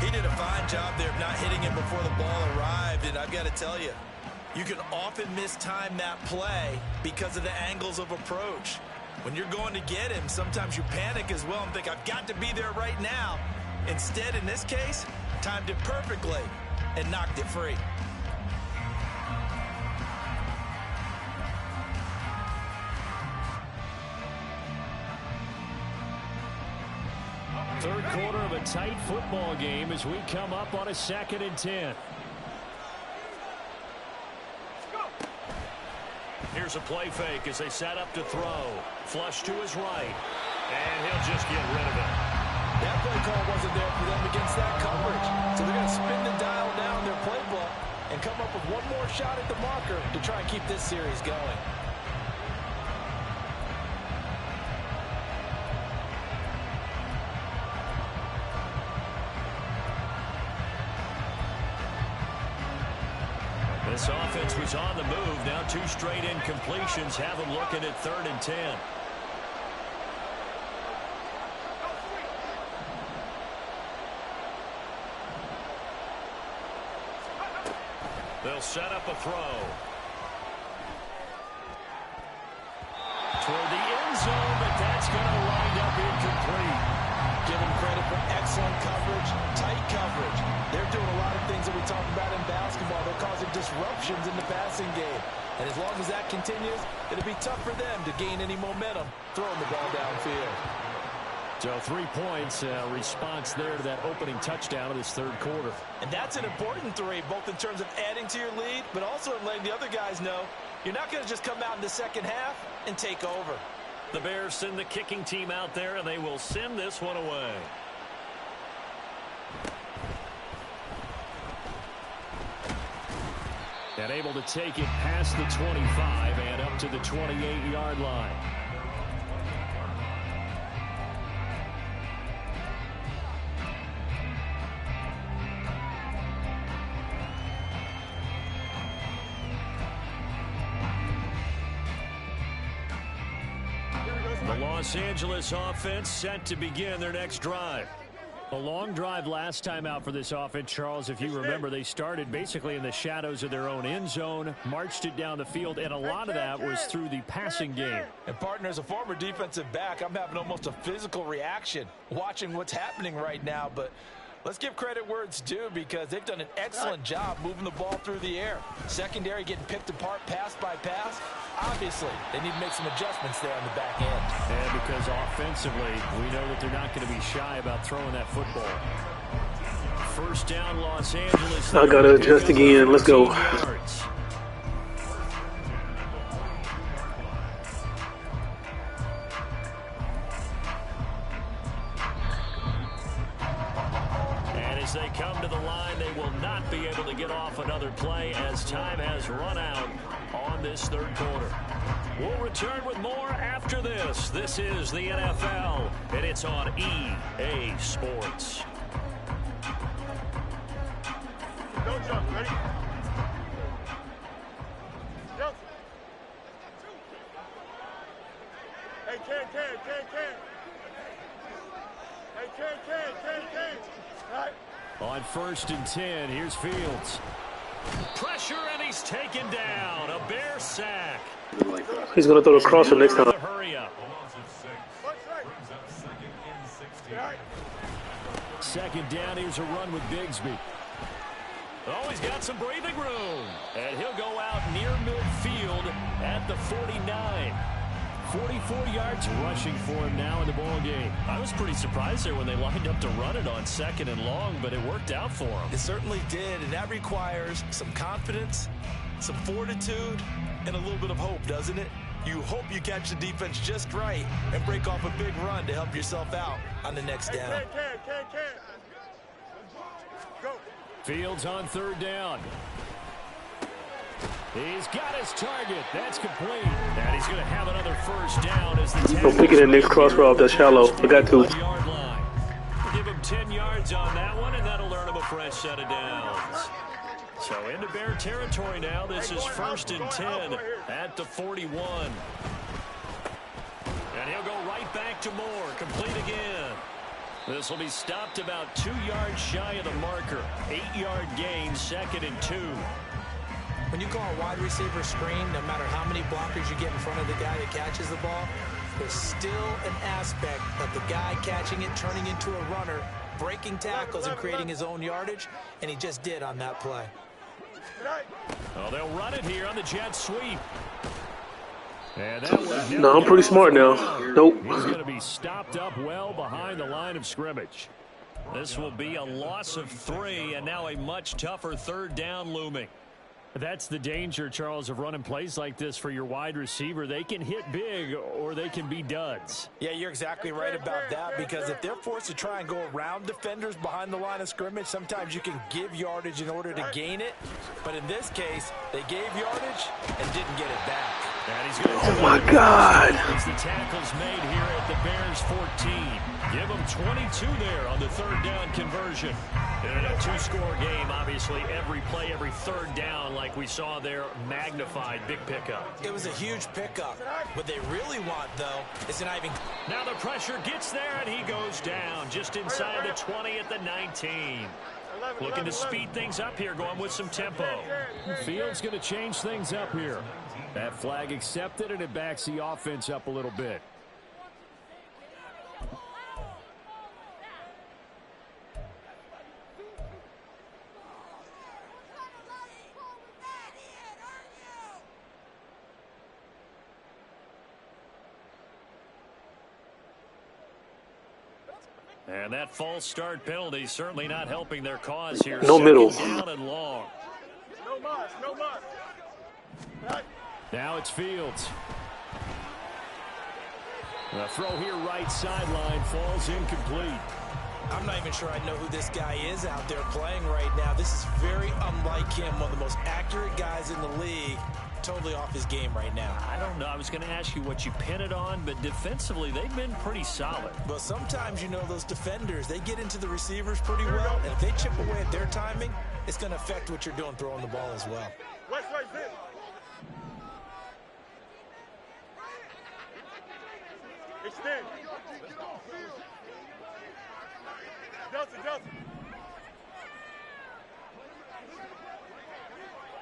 He did a fine job there of not hitting him before the ball arrived, and I've got to tell you, you can often mistime that play because of the angles of approach. When you're going to get him, sometimes you panic as well and think, I've got to be there right now. Instead, in this case, timed it perfectly and knocked it free. Third quarter of a tight football game as we come up on a 2nd and 10. Here's a play fake as they set up to throw. Flush to his right. And he'll just get rid of it. That play call wasn't there for them against that coverage. So they're going to spin the dial down their playbook and come up with one more shot at the marker to try and keep this series going. This offense was on the move. Now 2 straight incompletions have them looking at 3rd and 10. They'll set up a throw. Toward the end zone, but that's going to wind up incomplete. Give them credit for excellent coverage, tight coverage. They're doing a lot of things that we talk about in basketball. They're causing disruptions in the passing game. And as long as that continues, it'll be tough for them to gain any momentum throwing the ball downfield. So 3 points, response there to that opening touchdown of this third quarter. And that's an important 3, both in terms of adding to your lead, but also in letting the other guys know you're not going to just come out in the second half and take over. The Bears send the kicking team out there, and they will send this one away. And able to take it past the 25 and up to the 28-yard line. The Los Angeles offense set to begin their next drive. A long drive last time out for this offense, Charles. If you remember, they started basically in the shadows of their own end zone, marched it down the field, and a lot of that was through the passing game. And, partner, as a former defensive back, I'm having almost a physical reaction watching what's happening right now. But let's give credit where it's due because they've done an excellent job moving the ball through the air. Secondary getting picked apart pass by pass. Obviously, they need to make some adjustments there on the back end. And because offensively, we know that they're not going to be shy about throwing that football. First down, Los Angeles. I got to adjust again. Let's go. And as they come to the line, they will not be able to get off another play as time has run out on this third quarter. We'll return with more after this. This is the NFL, and it's on EA Sports. Don't jump. Ready? Jump. Hey, Ken. Hey, Ken. All right. On 1st and 10, here's Fields. Pressure, and he's taken down. A Bear sack. He's going to throw the crosser next time. Hurry up. Second down, here's a run with Bigsby. Oh, he's got some breathing room. And he'll go out near midfield at the 49. 44 yards rushing for him now in the ball game. I was pretty surprised there when they lined up to run it on 2nd and long, but it worked out for him. It certainly did, and that requires some confidence, some fortitude, and a little bit of hope, doesn't it? You hope you catch the defense just right and break off a big run to help yourself out on the next down. Ken. Go. Fields on 3rd down. He's got his target. That's complete. And he's going to have another 1st down as the Don't pick it in next cross route. That's shallow. I got to. Give him 10 yards on that one, and that'll earn him a fresh set of downs. So into Bear territory now. This is 1st and 10 at the 41. And he'll go right back to Moore. Complete again. This will be stopped about 2 yards shy of the marker. 8-yard gain, 2nd and 2. When you call a wide receiver screen, no matter how many blockers you get in front of the guy that catches the ball, there's still an aspect of the guy catching it, turning into a runner, breaking tackles and creating his own yardage, and he just did on that play. Oh, they'll run it here on the jet sweep. And that No, I'm pretty smart now. Nope. He's going to be stopped up well behind the line of scrimmage. This will be a loss of 3, and now a much tougher 3rd down looming. That's the danger, Charles, of running plays like this for your wide receiver. They can hit big or they can be duds. Yeah, you're exactly right about that, because if they're forced to try and go around defenders behind the line of scrimmage, sometimes you can give yardage in order to gain it. But in this case, they gave yardage and didn't get it back. And he's going to Oh, my God. As the tackle's made here at the Bears 14. Give them 22 there on the 3rd down conversion. In a 2-score game, obviously, every play, every 3rd down, like we saw there, magnified, big pickup. It was a huge pickup. What they really want, though, is an Ivan. Now the pressure gets there, and he goes down just inside the 20 at the 19. Looking to speed things up here, going with some tempo. Fields going to change things up here. That flag accepted, and it backs the offense up a little bit. And that false start penalty certainly not helping their cause here. No middle. Down and long. No mas. Now it's Fields. The throw here right sideline falls incomplete. I'm not even sure I know who this guy is out there playing right now. This is very unlike him, one of the most accurate guys in the league. Totally off his game right now. I don't know. I was going to ask you what you pin it on, but defensively, they've been pretty solid. Well, sometimes, you know, those defenders, they get into the receivers pretty well, and if they chip away at their timing, it's going to affect what you're doing throwing the ball as well. West right there. Extend. Delta.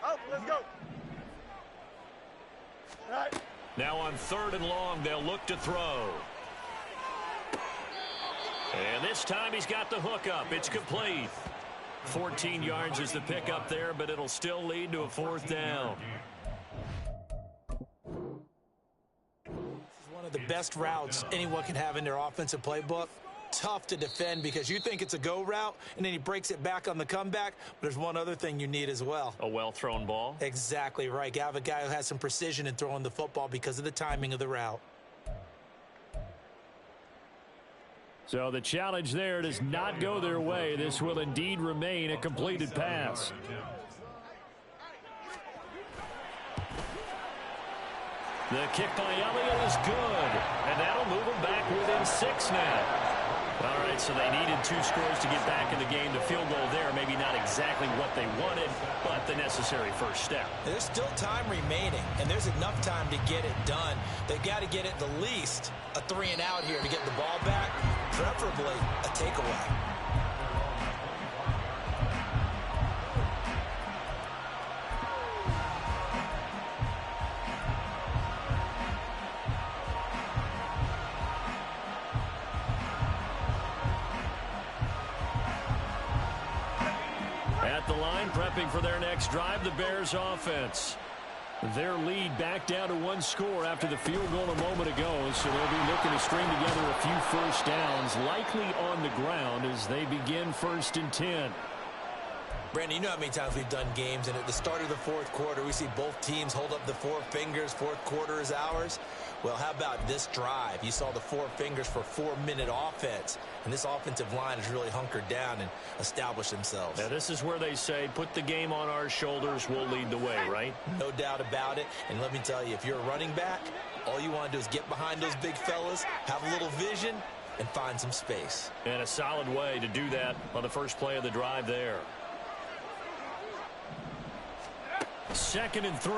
Out, let's go. All right. Now on 3rd and long, they'll look to throw. And this time he's got the hook up. It's complete. 14 yards is the pickup there, but it'll still lead to a 4th down. This is one of the best routes anyone can have in their offensive playbook. Tough to defend because you think it's a go route, and then he breaks it back on the comeback. But there's one other thing you need as well. A well-thrown ball. Exactly right. You have a guy who has some precision in throwing the football because of the timing of the route. So the challenge there does not go their way. This will indeed remain a completed pass. The kick by Elliott is good, and that'll move him back within 6 now. All right, so they needed 2 scores to get back in the game. The field goal there, maybe not exactly what they wanted, but the necessary first step. There's still time remaining, and there's enough time to get it done. They've got to get at the least a 3-and-out here to get the ball back, preferably a takeaway. At the line, prepping for their next drive, the Bears offense. Their lead back down to 1 score after the field goal a moment ago, so they'll be looking to string together a few first downs, likely on the ground as they begin 1st and 10. Brandon, you know how many times we've done games, and at the start of the 4th quarter, we see both teams hold up the 4 fingers, 4th quarter is ours. Well, how about this drive? You saw the 4 fingers for 4-minute offense, and this offensive line has really hunkered down and established themselves. Now, this is where they say, put the game on our shoulders, we'll lead the way, right? No doubt about it, and let me tell you, if you're a running back, all you want to do is get behind those big fellas, have a little vision, and find some space. And a solid way to do that on the first play of the drive there. 2nd and 3.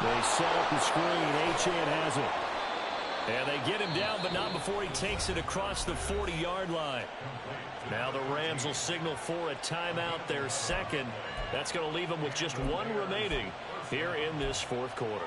They set up the screen. Achane has it. And they get him down, but not before he takes it across the 40-yard line. Now the Rams will signal for a timeout, their 2nd. That's going to leave them with just 1 remaining here in this 4th quarter.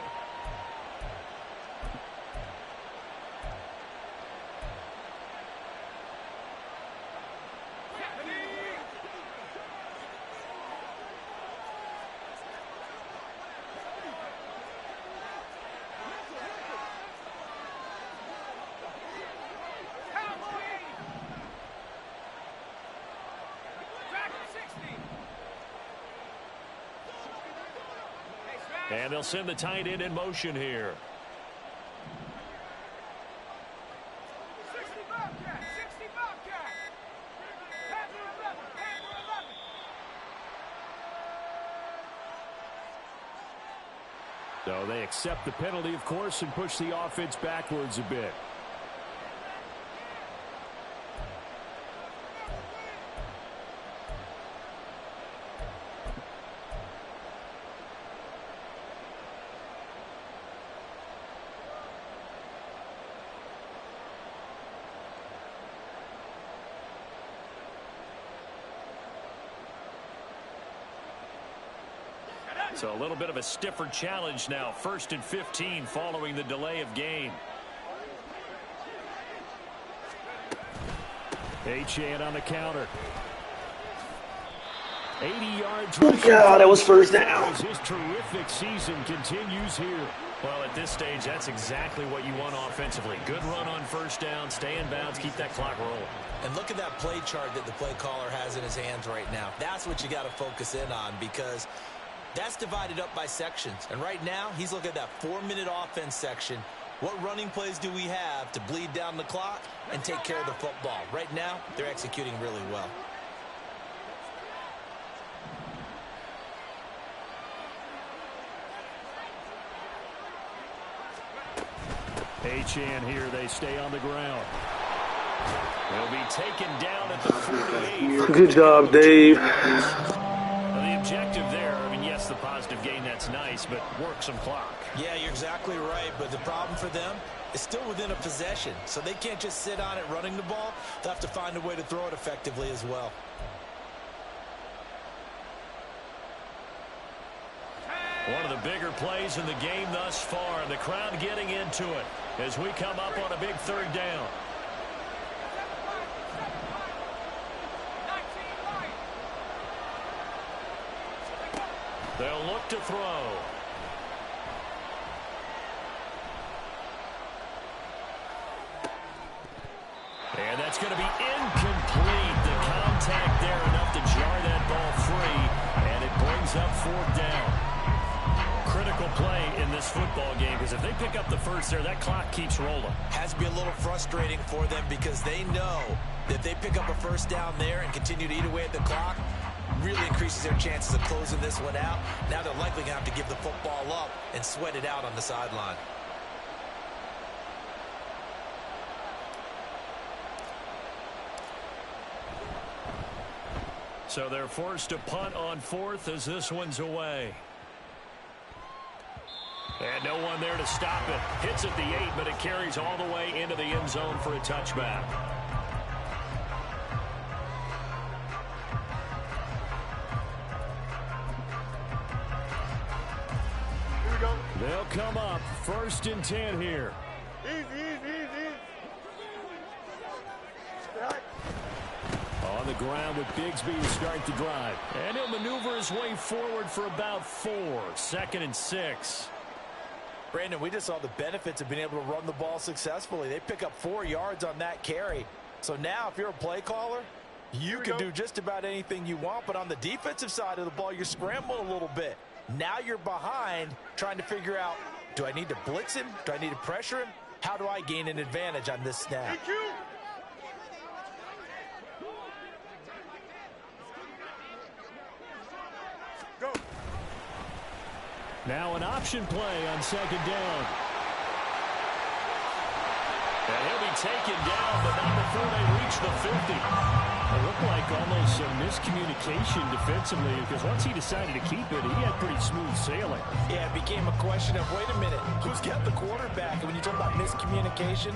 And they'll send the tight end in motion here. So they accept the penalty, of course, and push the offense backwards a bit. So a little bit of a stiffer challenge now. 1st and 15 following the delay of game. Achane on the counter. 80 yards. Oh, God, that was first down. His terrific season continues here. Well, at this stage, that's exactly what you want offensively. Good run on first down, stay in bounds, keep that clock rolling. And look at that play chart that the play caller has in his hands right now. That's what you got to focus in on, because that's divided up by sections. And right now, he's looking at that 4-minute offense section. What running plays do we have to bleed down the clock and take care of the football? Right now, they're executing really well. Achane here, they stay on the ground. They'll be taken down at the 48. Good job, Dave. The objective there, I mean, yes, the positive gain, that's nice, but work some clock. Yeah, you're exactly right, but the problem for them is still within a possession, so they can't just sit on it running the ball. They'll have to find a way to throw it effectively as well. One of the bigger plays in the game thus far, and the crowd getting into it as we come up on a big 3rd down. They'll look to throw. And that's going to be incomplete. The contact there enough to jar that ball free, and it brings up 4th down. Critical play in this football game, because if they pick up the first there, that clock keeps rolling. Has to be a little frustrating for them, because they know that if they pick up a first down there and continue to eat away at the clock, really increases their chances of closing this one out. Now they're likely going to have to give the football up and sweat it out on the sideline. So they're forced to punt on fourth as this one's away. And no one there to stop it. Hits at the 8, but it carries all the way into the end zone for a touchback. Here we go. They'll come up 1st and 10 here. Easy. Right. On the ground with Bigsby to start the drive. And he'll maneuver his way forward for about 4. 2nd and 6. Brandon, we just saw the benefits of being able to run the ball successfully. They pick up 4 yards on that carry. So now if you're a play caller, you can do just about anything you want. But on the defensive side of the ball, you're scrambling a little bit. Now you're behind trying to figure out, do I need to blitz him? Do I need to pressure him? How do I gain an advantage on this snap? EQ. Go. Now an option play on 2nd down. And he'll be taken down, but not before they reach the 50. It looked like almost some miscommunication defensively because once he decided to keep it, he had pretty smooth sailing. Yeah, it became a question of, wait a minute, who's got the quarterback? And when you talk about miscommunication,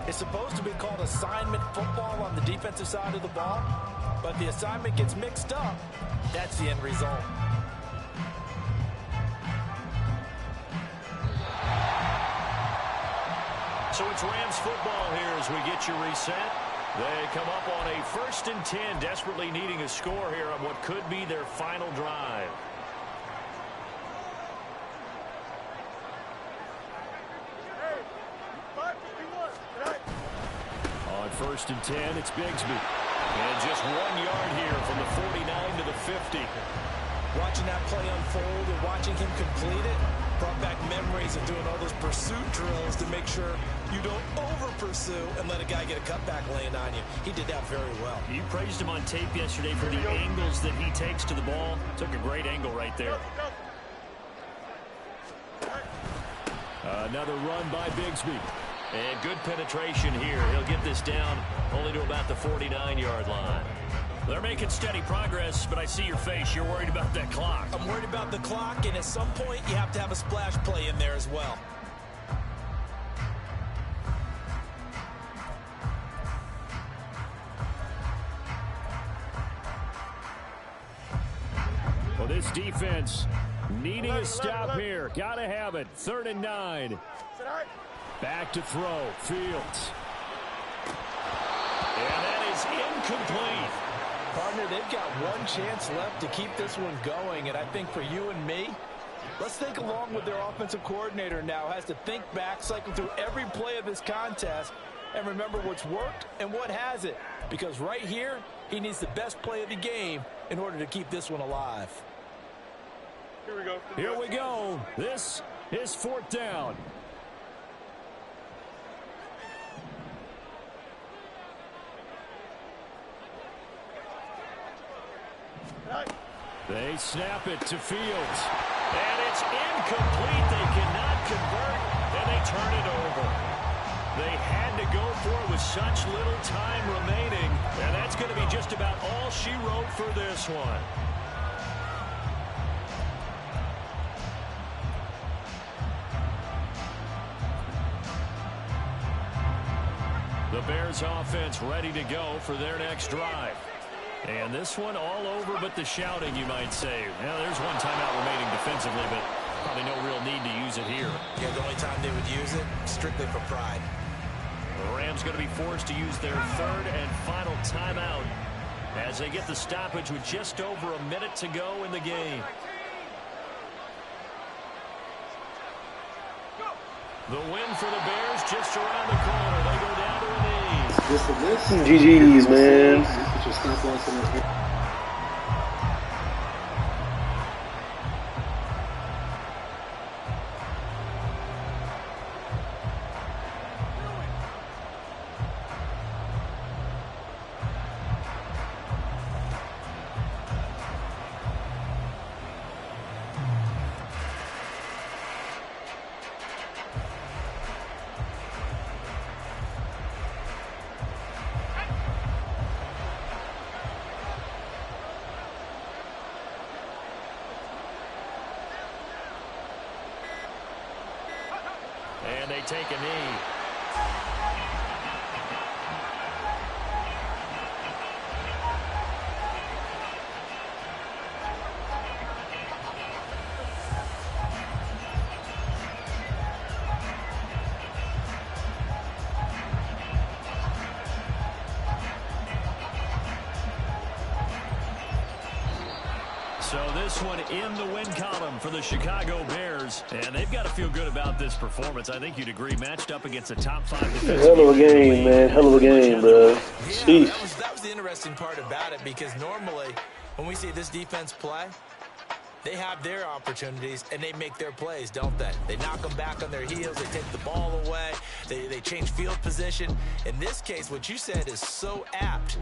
it's supposed to be called assignment football on the defensive side of the ball. But the assignment gets mixed up. That's the end result. So it's Rams football here as we get you reset. They come up on a 1st and 10, desperately needing a score here on what could be their final drive. Hey, 5:51. Right. On 1st and 10, it's Bigsby. And just 1 yard here from the 49 to the 50. Watching that play unfold and watching him complete it brought back memories of doing all those pursuit drills to make sure you don't over-pursue and let a guy get a cutback laying on you. He did that very well. You praised him on tape yesterday for the angles that he takes to the ball. Took a great angle right there. Another run by Bigsby. And good penetration here. He'll get this down only to about the 49-yard line. They're making steady progress, but I see your face. You're worried about that clock. I'm worried about the clock, and at some point, you have to have a splash play in there as well. Well, this defense needing a stop here. Got to have it. 3rd and 9. Back to throw. Fields. And that is incomplete. Partner, they've got one chance left to keep this one going, and I think for you and me, let's think along with their offensive coordinator now. Has to think back, cycle through every play of this contest, and remember what's worked and what hasn't. Because right here, he needs the best play of the game in order to keep this one alive. Here we go. Here we go. This is 4th down. They snap it to Fields. And it's incomplete. They cannot convert, and they turn it over. They had to go for it with such little time remaining, and that's going to be just about all she wrote for this one. The Bears offense ready to go for their next drive. And this one all over but the shouting, you might say. Now, there's one timeout remaining defensively, but probably no real need to use it here. Yeah, the only time they would use it, strictly for pride. The Rams going to be forced to use their 3rd and final timeout as they get the stoppage with just over a minute to go in the game. The win for the Bears just around the corner. They go down to a knee. GG's, man. they take a knee. So this one in the win column for the Chicago Bears. And they've got to feel good about this performance. I think you'd agree, matched up against a top 5 defense. Hell of a game, man. Hell of a game, bro. Yeah, that was the interesting part about it, because normally when we see this defense play, they have their opportunities and they make their plays, don't they? They knock them back on their heels. They take the ball away. They change field position. In this case, what you said is so apt.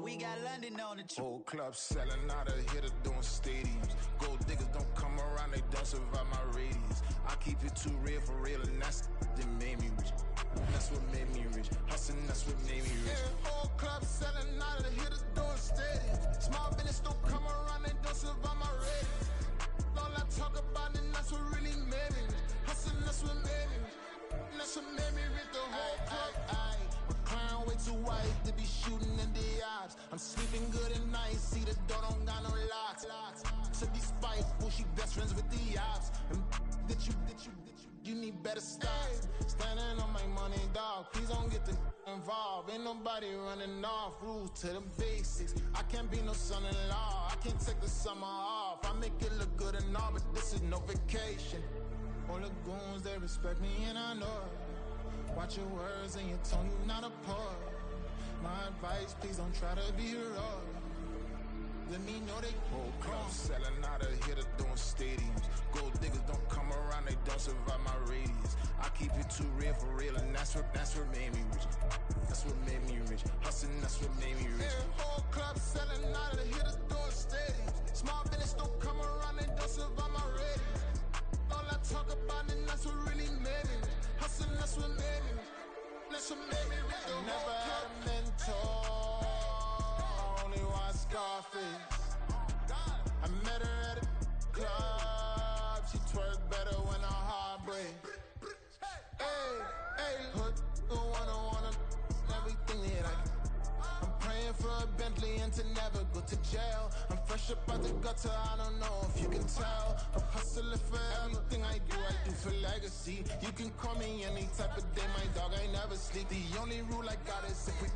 We got London on the Whole club selling out of hitter doing stadiums. Gold diggers don't come around, they don't survive my radius. I keep it too real for real, and that's that made me rich. That's what made me rich. Hustling, that's what made me rich. Whole club selling out of hitters doing stadiums. Small business don't come around, they don't survive my radius. All I talk about, and that's what really made me rich. Hustling, that's what made me rich. That's what made me rich. The whole club. Clown way too white to be shooting in the eyes. I'm sleeping good at night, see the door don't got no locks. To be spiteful, she best friends with the ops. And that you need better stocks. Standing on my money, dog. Please don't get the involved. Ain't nobody running off. Rules to the basics. I can't be no son-in-law. I can't take the summer off. I make it look good and all, but this is no vacation. All the goons, they respect me and I know it. Watch your words and your tone, you not a poet. My advice, please don't try to be heroic. Let me know they whole club selling out of hitter doing stadiums. Gold diggers don't come around, they don't survive my radius. I keep it too real for real, and that's what made me rich. That's what made me rich. Hustling, that's what made me rich. Yeah, whole club selling out of hitters doing stadiums. Small business don't come around, they don't survive my radius. All I talk about, and that's what really made me rich. Hustling, that's what made me rich. That's what made me rich. I never had a mentor. I only watch Scarface. I met her at a club. She twerk better when her heart breaks. Hey, put the one everything that I'm praying for a Bentley and to never go to jail. I'm fresh up out the gutter, I don't know if you can tell. I'm hustling for everything I do for legacy. You can call me any type of day, my dog, I never sleep. The only rule I got is if we